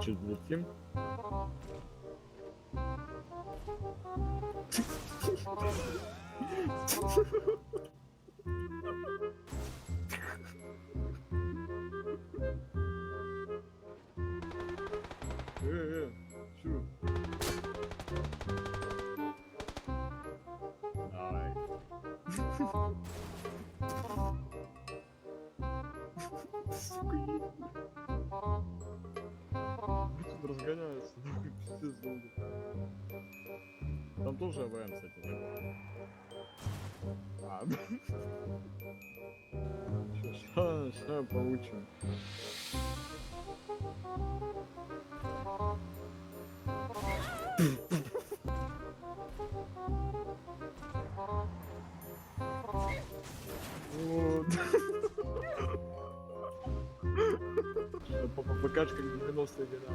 чуть влетим. Чё? Давай. Сука, едет. Тут разгоняется, нахуй, пиздец, долго. Там тоже АВМ, кстати, не было. А, сейчас получим. Вот. ПКшка как 90-е годы.